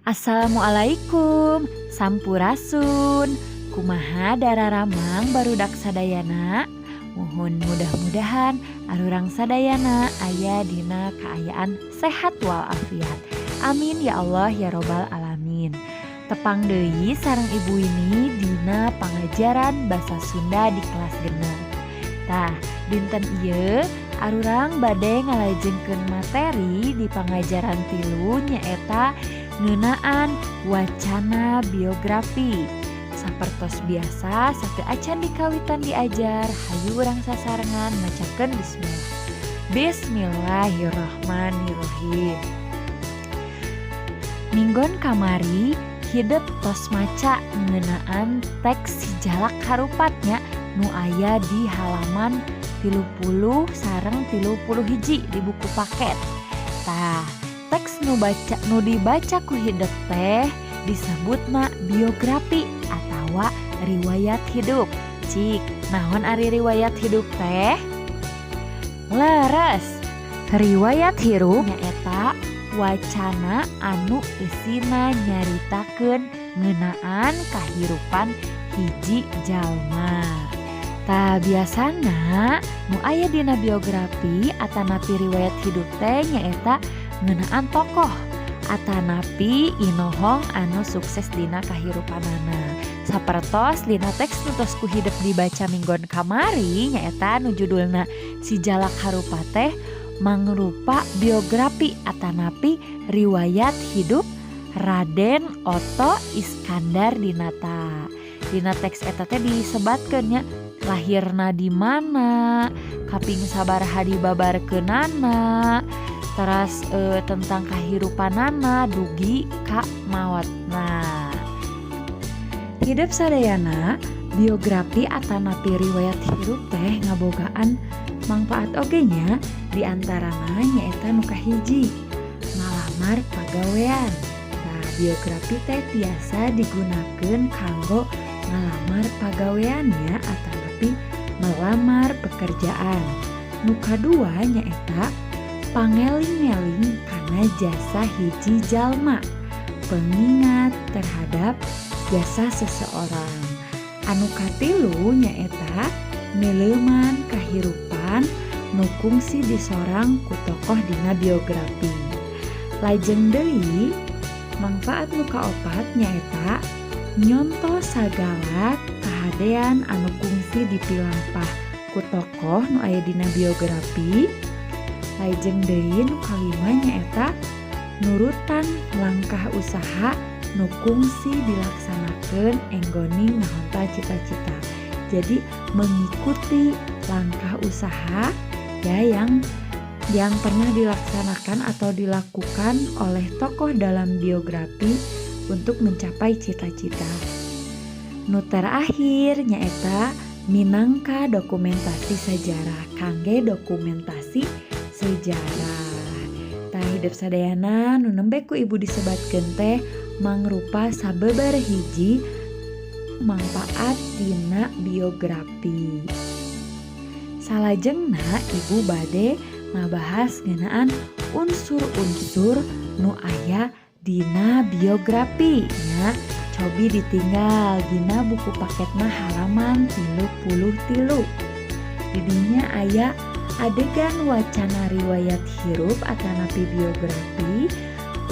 Assalamualaikum, Sampurasun. Kumaha dararamang barudak sadayana. Mohon mudah-mudahan arurang sadayana aya dina kaayaan sehat walafiat. Amin ya Allah ya robbal alamin. Tepang deui sareng ibu ini dina pangajaran basa Sunda di kelas genep. Tah, dinten ieu arurang bade ngalajengkeun materi di pangajaran 3 nyaeta ngeunaan wacana biografi. Sapertos biasa sate acan dikawitan diajar, hayu urang sasarengan macakeun bismillah. Bismillahirrahmanirrahim. Minggon kamari hideuk tos maca ngeunaan teks Sijalak Harupatnya nu aya di halaman 30 sareng 31 di buku paket. Tah, teks nu dibaca ku hideuk teh disebutna biografi atawa riwayat hidup. Cik, naon ari riwayat hidup teh? Leres. Riwayat hirup nyaeta wacana anu isina nyaritakeun ngeunaan kahirupan hiji jalma. Tah biasana nu aya dina biografi atanapi riwayat hidup teh nyaeta ngeunaan tokoh atanapi inohong anu sukses dina kahirupanana. Sapertos dina teks nu tos ku hideuk dibaca minggon kamari nyaeta nu judulna Sijalak Harupat teh mangrupa biografi atanapi riwayat hidup Raden Oto Iskandar Dinata. Dina teks eta teh disebatkeun nya lahirna di mana, kaping sabaraha dibabarkeunana, teras tentang kahirupanana dugi ka maotna. Hidup sadayana biografi atanapi riwayat hirup teh ngabogaan mangfaat oge nya diantarana nyaeta nu kahiji ngalamar pagawean. Nah, biografi teh tiasa digunakeun kanggo ngalamar pagaweannya atanapi melamar pekerjaan. Nu kadua nyaeta pangeling-eling kana jasa hiji jalma, pengingat terhadap jasa seseorang. Anu katilu nyaeta meleuman kahirupan nu kungsi disorang ku tokoh dina biografi. Lajeng deui mangfaat nu kaopat nyaeta nyonto sagala kahadean anu kungsi dipilampah ku tokoh nu aya dina biografi. Lajeng deui nu kalima nyaeta nurutan langkah usaha nu kungsi dilaksanakeun enggoning nahonta cita-cita. Jadi mengikuti langkah usaha ya yang pernah dilaksanakan atau dilakukan oleh tokoh dalam biografi untuk mencapai cita-cita. Nu terakhir nyaeta minangka dokumentasi sejarah kangge dokumentasi sejarah. Tah hidup sadayana nu nembe ku ibu disebatkeun teh mangrupa sabeber hiji mangfaat dina biografi. Salajengna ibu bade ngabahas ngeunaan unsur-unsur nu aya dina biografi nya. Cobi ditinggal dina buku paketna halaman 33. Di dinya aya adegan wacana riwayat hirup atanapi biografi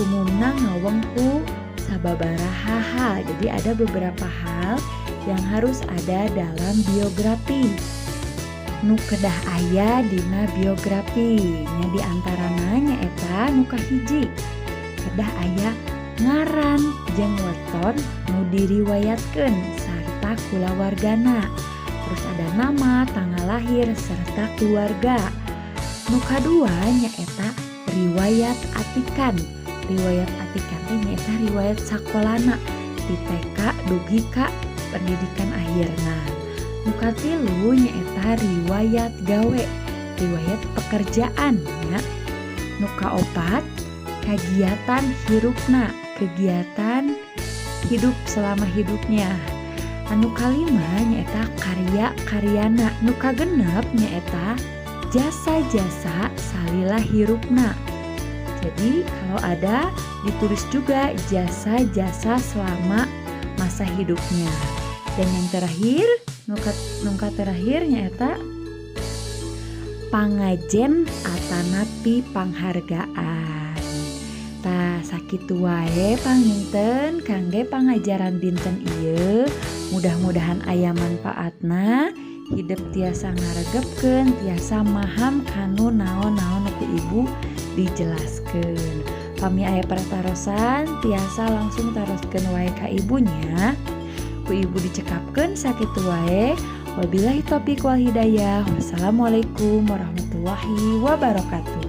umumna ngawengku sababaraha hal. Jadi ada beberapa hal yang harus ada dalam biografi. Nu kedah aya dina biografi nya diantarana nyaeta nu kahiji kedah aya ngaran jeung weton nu diriwayatkeun sarta kulawargana. Terus ada nama, tanggal lahir serta keluarga. Nu kadua nyaeta riwayat atikan. Riwayat atikan teh nyaeta riwayat sakolana di TK dugi ka pendidikan akhirna. Nu katilu nyaeta riwayat gawe, riwayat pekerjaan nya. Nu kaopat kagiatan hirupna, kegiatan hidup selama hidupnya. Anu kalima nyaeta karya-karyana. Nu kagenep nyaeta jasa-jasa salila hirupna. Jadi kalau ada ditulis juga jasa-jasa selama masa hidupnya. Dan yang terakhir, nungka terakhirnya eta pangajen atanapi panghargaan. Tah sakitu wae panginten kangge pangajaran dinten ieu. Mudah-mudahan aya manfaatna, hidup tiasa ngaregepkeun, tiasa maham kanu naon-naon ku ibu dijelaskeun. Pami aya pertarosan tiasa langsung taroskeun wae ka ibunya. Ku ibu dicekapkeun sakitu wae. Wabillahi taufiq wal hidayah. Wassalamualaikum warahmatullahi wabarakatuh.